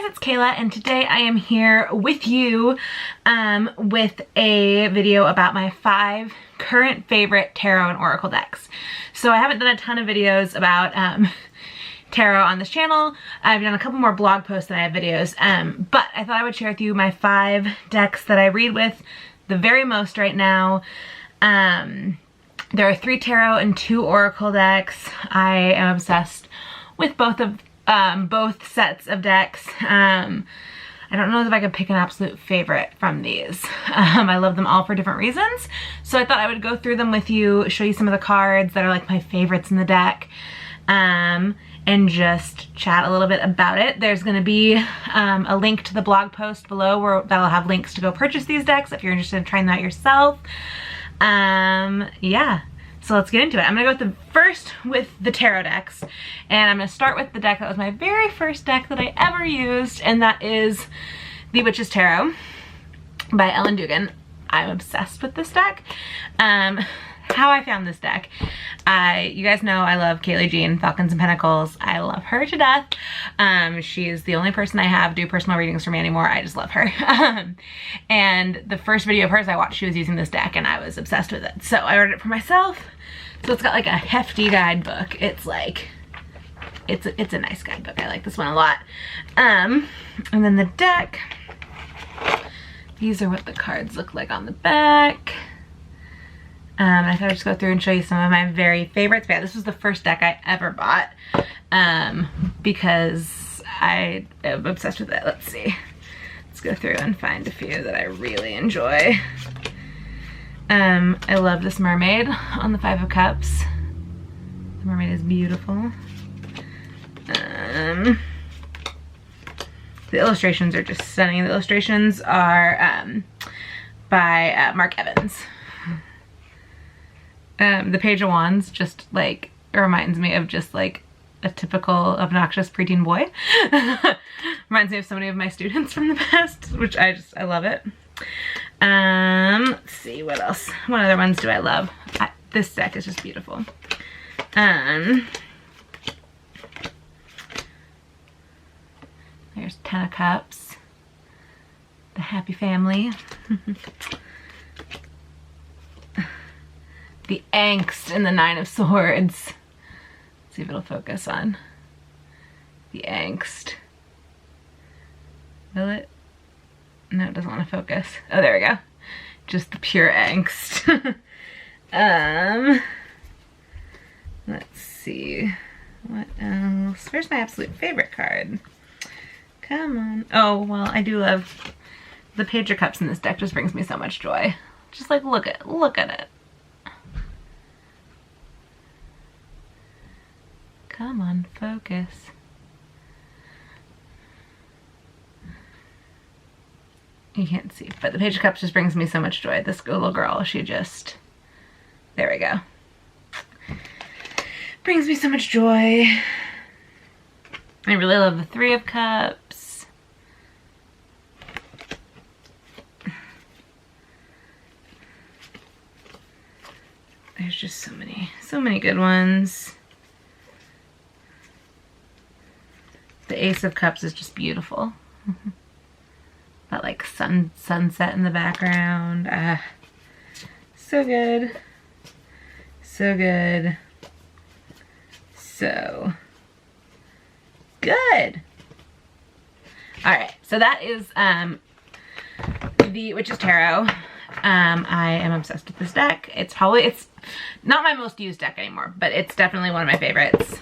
it's Kayla, and today I am here with you with a video about my 5 current favorite tarot and oracle decks. So I haven't done a ton of videos about tarot on this channel. I've done a couple more blog posts than I have videos, but I thought I would share with you my 5 decks that I read with the very most right now. There are 3 tarot and 2 oracle decks. I am obsessed with both sets of decks. I don't know if I could pick an absolute favorite from these. I love them all for different reasons. So I thought I would go through them with you, show you some of the cards that are like my favorites in the deck, and just chat a little bit about it. There's gonna be a link to the blog post below that'll have links to go purchase these decks if you're interested in trying that yourself. Yeah. So let's get into it. I'm gonna go first with the tarot decks, and I'm gonna start with the deck that was my very first deck that I ever used, and that is the Witch's Tarot by Ellen Dugan. I'm obsessed with this deck. How I found this deck, you guys know I love Kaylee Jean, Falcons and Pentacles. I love her to death. She is the only person I have do personal readings for me anymore. I just love her. And the first video of hers I watched, she was using this deck, and I was obsessed with it. So I ordered it for myself. So it's got like a hefty guidebook. It's like, it's a nice guidebook. I like this one a lot. And then the deck, these are what the cards look like on the back. I thought I'd just go through and show you some of my very favorites. But yeah, this was the first deck I ever bought because I am obsessed with it. Let's see. Let's go through and find a few that I really enjoy. I love this mermaid on the 5 of Cups. The mermaid is beautiful. The illustrations are just stunning. The illustrations are by Mark Evans. The Page of Wands just like reminds me of just like a typical obnoxious preteen boy. Reminds me of so many of my students from the past, which I love it. Let's see, what else? What other ones do I love? This deck is just beautiful. There's 10 of Cups. The Happy Family. The Angst in the 9 of Swords. Let's see if it'll focus on the Angst. Will it? No, it doesn't want to focus. Oh, there we go. Just the pure angst. Let's see. What else? Where's my absolute favorite card? Come on. Oh, well, I do love the Page of Cups in this deck. Just brings me so much joy. Just like, look at it. Come on, focus. You can't see, but the Page of Cups just brings me so much joy. This little girl, she just, there we go. Brings me so much joy. I really love the 3 of Cups. There's just so many good ones. The Ace of Cups is just beautiful. That like sunset in the background. So good. So good. So good. Alright, so that is the Witch's Tarot. I am obsessed with this deck. It's not my most used deck anymore, but it's definitely one of my favorites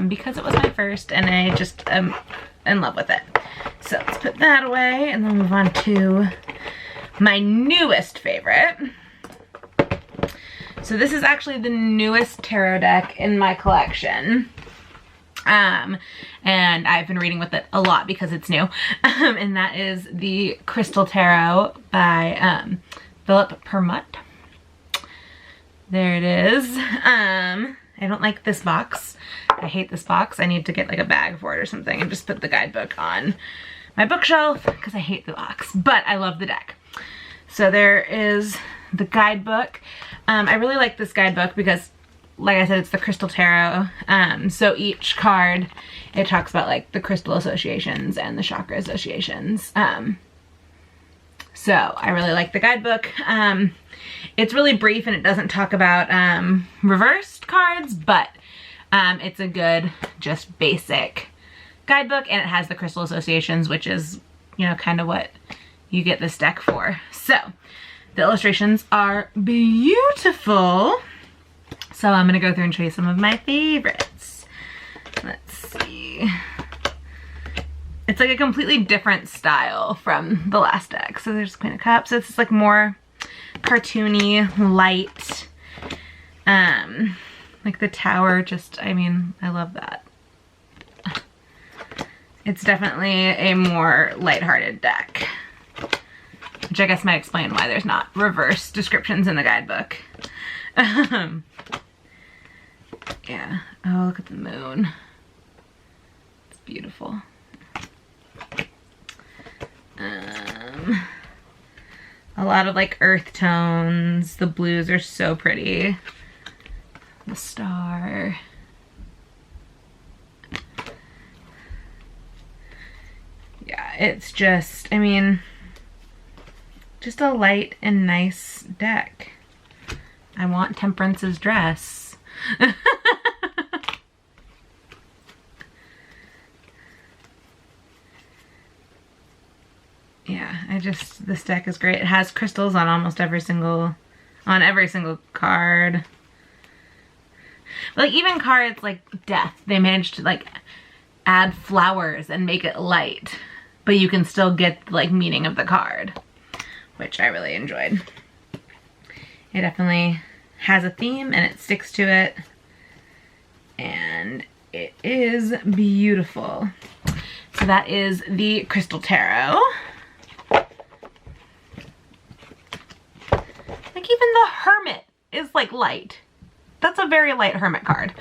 because it was my first, and I just am in love with it. So let's put that away and then move on to my newest favorite. So this is actually the newest tarot deck in my collection. And I've been reading with it a lot because it's new. And that is the Crystal Tarot by Philip Permut. There it is. I don't like this box. I hate this box. I need to get like a bag for it or something and just put the guidebook on my bookshelf because I hate the box, but I love the deck. So there is the guidebook. I really like this guidebook because like I said, it's the Crystal Tarot. So each card, it talks about like the crystal associations and the chakra associations. So I really like the guidebook. It's really brief and it doesn't talk about reversed cards, but it's a good, just basic guidebook, and it has the crystal associations, which is, you know, kind of what you get this deck for. So the illustrations are beautiful. So I'm gonna go through and show you some of my favorites. Let's see. It's like a completely different style from the last deck. So there's Queen of Cups. So it's like more cartoony, light. Like the Tower, just, I mean, I love that. It's definitely a more lighthearted deck, which I guess might explain why there's not reverse descriptions in the guidebook. Yeah. Oh, look at the moon. It's beautiful. A lot of like earth tones. The blues are so pretty. The star. Yeah, it's just, I mean, just a light and nice deck. I want Temperance's dress. Yeah, this deck is great. It has crystals on almost every single card. Like even cards like Death, they managed to like add flowers and make it light, but you can still get like meaning of the card, which I really enjoyed. It definitely has a theme and it sticks to it, and it is beautiful. So that is the Crystal Tarot. Like even the Hermit is like light. That's a very light Hermit card.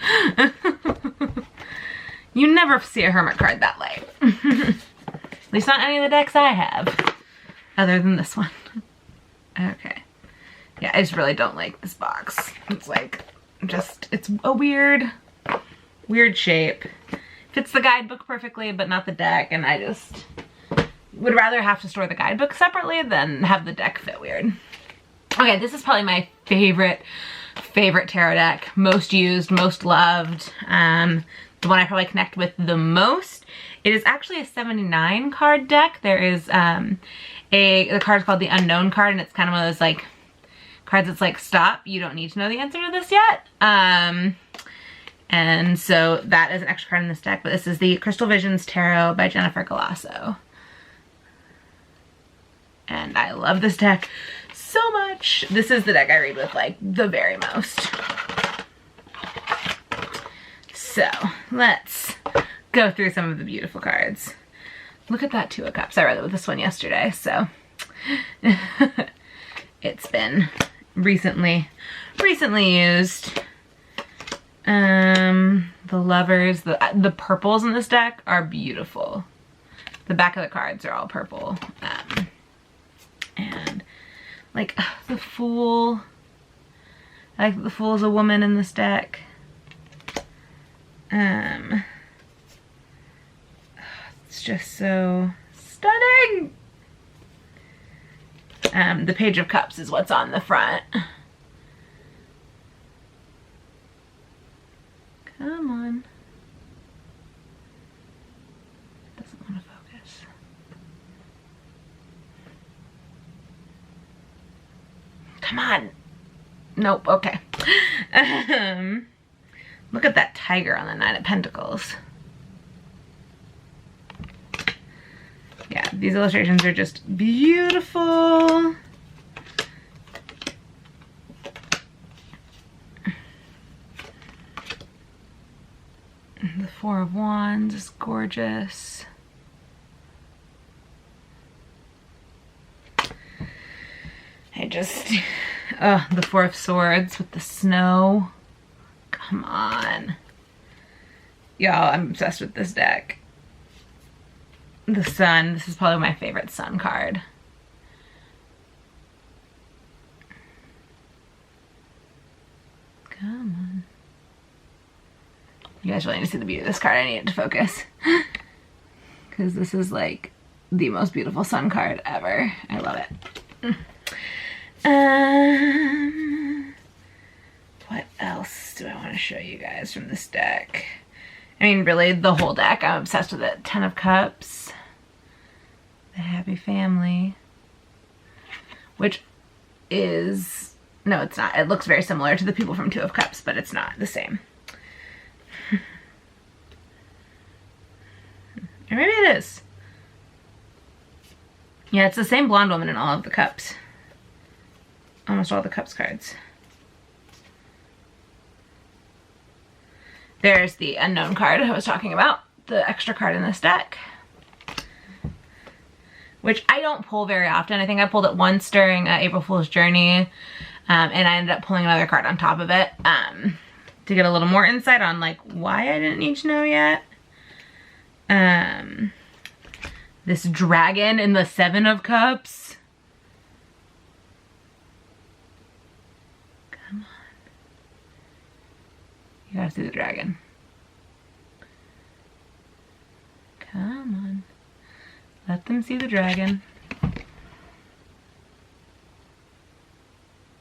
You never see a Hermit card that light. At least not any of the decks I have, other than this one. Okay. Yeah, I just really don't like this box. It's like, it's a weird shape. Fits the guidebook perfectly, but not the deck, and I just would rather have to store the guidebook separately than have the deck fit weird. Okay, this is probably my favorite tarot deck. Most used, most loved. The one I probably connect with the most. It is actually a 79 card deck. There is the card's called the Unknown card, and it's kind of one of those like cards that's like, stop, you don't need to know the answer to this yet. And so that is an extra card in this deck, but this is the Crystal Visions Tarot by Jennifer Galasso. And I love this deck so much. This is the deck I read with like the very most. So let's go through some of the beautiful cards. Look at that Two of Cups. I read it with this one yesterday, so it's been recently used. The Lovers, the purples in this deck are beautiful. The back of the cards are all purple. And like the Fool. I like the Fool is a woman in this deck. It's just so stunning. The Page of Cups is what's on the front. Come on. Doesn't want to focus. Come on. Nope, okay. Look at that tiger on the Nine of Pentacles. Yeah, these illustrations are just beautiful. The Four of Wands is gorgeous. The Four of Swords with the snow. Come on. Y'all, I'm obsessed with this deck. The Sun, this is probably my favorite Sun card. Come on. You guys really need to see the beauty of this card. I need it to focus. Because this is like the most beautiful sun card ever. I love it. What else do I want to show you guys from this deck? I mean, really, the whole deck. I'm obsessed with it. 10 of Cups. The Happy Family. Which is... No, it's not. It looks very similar to the people from 2 of Cups, but it's not the same. Or maybe it is. Yeah, it's the same blonde woman in all of the cups. Almost all the Cups cards. There's the unknown card I was talking about, the extra card in this deck, which I don't pull very often. I think I pulled it once during April Fool's Journey, and I ended up pulling another card on top of it to get a little more insight on like why I didn't need to know yet. This dragon in the 7 of Cups. Come on. You gotta see the dragon. Come on. Let them see the dragon.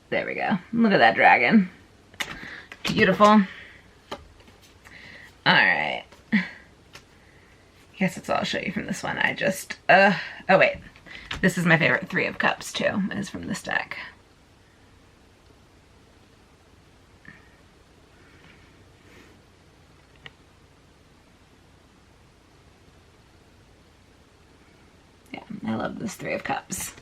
There we go. Look at that dragon. Beautiful. Alright. I guess that's all I'll show you from this one. I just, oh wait. This is my favorite 3 of Cups too, is from this deck. Yeah, I love this 3 of Cups.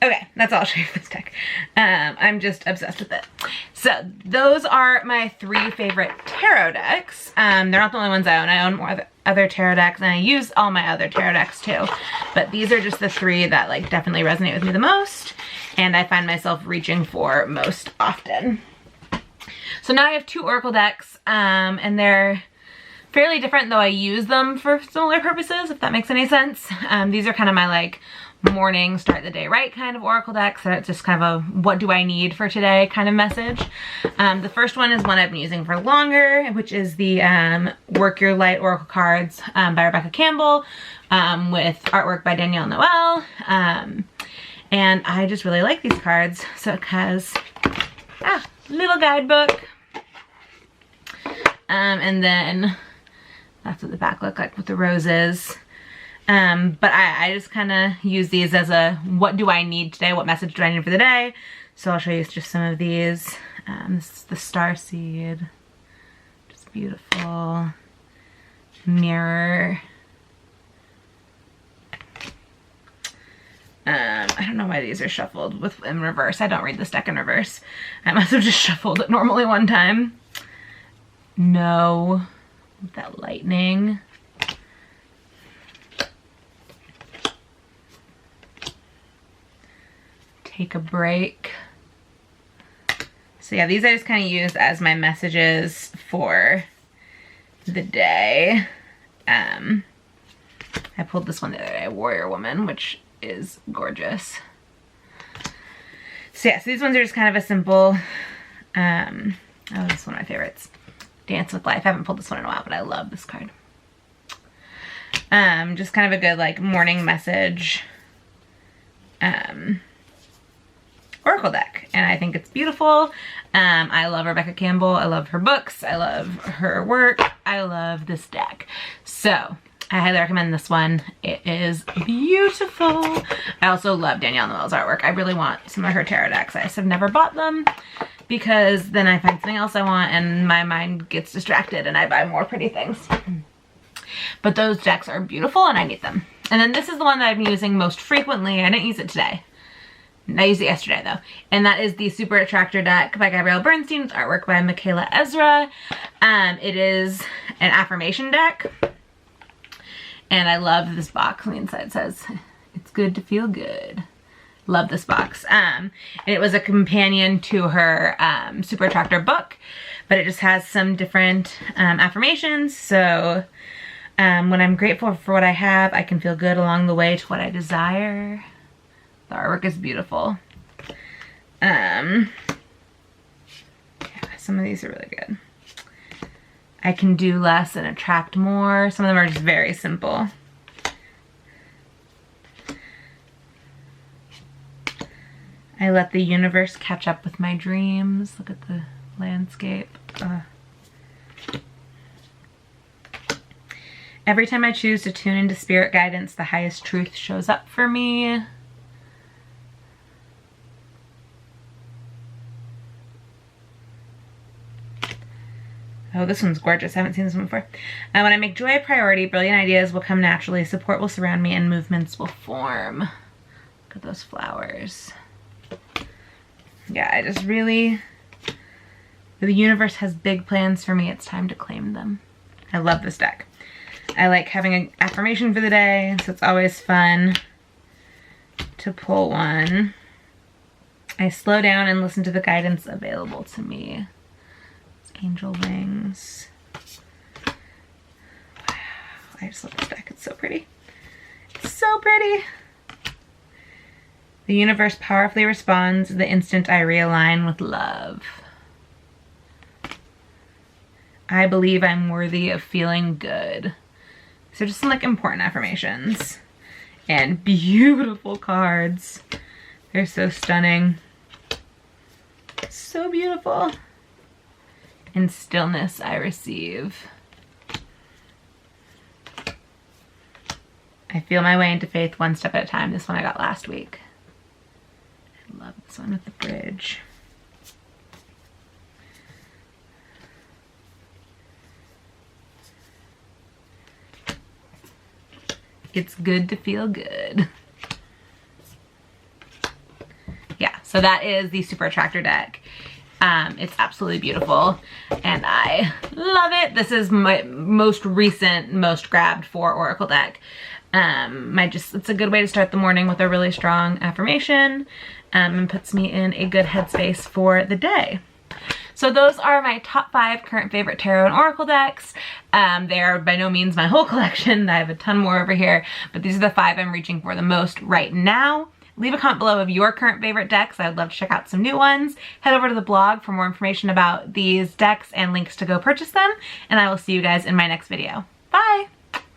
Okay, that's all I'll show you for this deck. I'm just obsessed with it. So those are my 3 favorite tarot decks. They're not the only ones I own. I own more other tarot decks, and I use all my other tarot decks too. But these are just the 3 that like definitely resonate with me the most, and I find myself reaching for most often. So now I have 2 Oracle decks, and they're fairly different, though I use them for similar purposes, if that makes any sense. These are kind of my like morning, start the day right kind of Oracle decks. So it's just kind of a what do I need for today kind of message. The first one is one I've been using for longer, which is the Work Your Light Oracle cards by Rebecca Campbell with artwork by Danielle Noel. And I just really like these cards. So it has a little guidebook. And then that's what the back look like with the roses. But I just kind of use these as a what do I need today, what message do I need for the day. So I'll show you just some of these. This is the Starseed, just beautiful. Mirror. I don't know why these are shuffled in reverse. I don't read this deck in reverse. I must have just shuffled it normally one time. No, that lightning. Take a break. So yeah, these I just kind of use as my messages for the day. I pulled this one the other day, Warrior Woman, which is gorgeous. So yeah, so these ones are just kind of a simple, oh, this is one of my favorites. Dance with Life. I haven't pulled this one in a while, but I love this card. Just kind of a good like morning message Oracle deck, and I think it's beautiful. I love Rebecca Campbell. I love her books. I love her work. I love this deck. So I highly recommend this one. It is beautiful. I also love Danielle Noel's artwork. I really want some of her tarot decks. I just have never bought them because then I find something else I want and my mind gets distracted and I buy more pretty things. But those decks are beautiful and I need them. And then this is the one that I've been using most frequently. I didn't use it today. I used it yesterday though. And that is the Super Attractor deck by Gabrielle Bernstein with artwork by Michaela It is an affirmation deck. And I love this box. On the inside says, it's good to feel good. Love this box. And it was a companion to her Super Attractor book, but it just has some different affirmations. So when I'm grateful for what I have, I can feel good along the way to what I desire. The artwork is beautiful. Yeah, some of these are really good. I can do less and attract more. Some of them are just very simple. I let the universe catch up with my dreams. Look at the landscape. Every time I choose to tune into spirit guidance, the highest truth shows up for me. Oh, this one's gorgeous. I haven't seen this one before. When I make joy a priority, brilliant ideas will come naturally, support will surround me, and movements will form. Look at those flowers. Yeah, I just really, the universe has big plans for me. It's time to claim them. I love this deck. I like having an affirmation for the day, so it's always fun to pull one. I slow down and listen to the guidance available to me. Angel wings. Wow, I just love this deck. It's so pretty. It's so pretty. The universe powerfully responds the instant I realign with love. I believe I'm worthy of feeling good. So just some like important affirmations. And beautiful cards. They're so stunning. So beautiful. In stillness I receive. I feel my way into faith one step at a time. This one I got last week. I love this one with the bridge. It's good to feel good. Yeah, so that is the Super Attractor deck. It's absolutely beautiful and I love it. This is my most recent, most grabbed for Oracle deck. It's a good way to start the morning with a really strong affirmation and puts me in a good headspace for the day. So those are my top 5 current favorite tarot and oracle decks. They are by no means my whole collection. I have a ton more over here, but these are the 5 I'm reaching for the most right now. Leave a comment below of your current favorite decks. I'd love to check out some new ones. Head over to the blog for more information about these decks and links to go purchase them. And I will see you guys in my next video. Bye!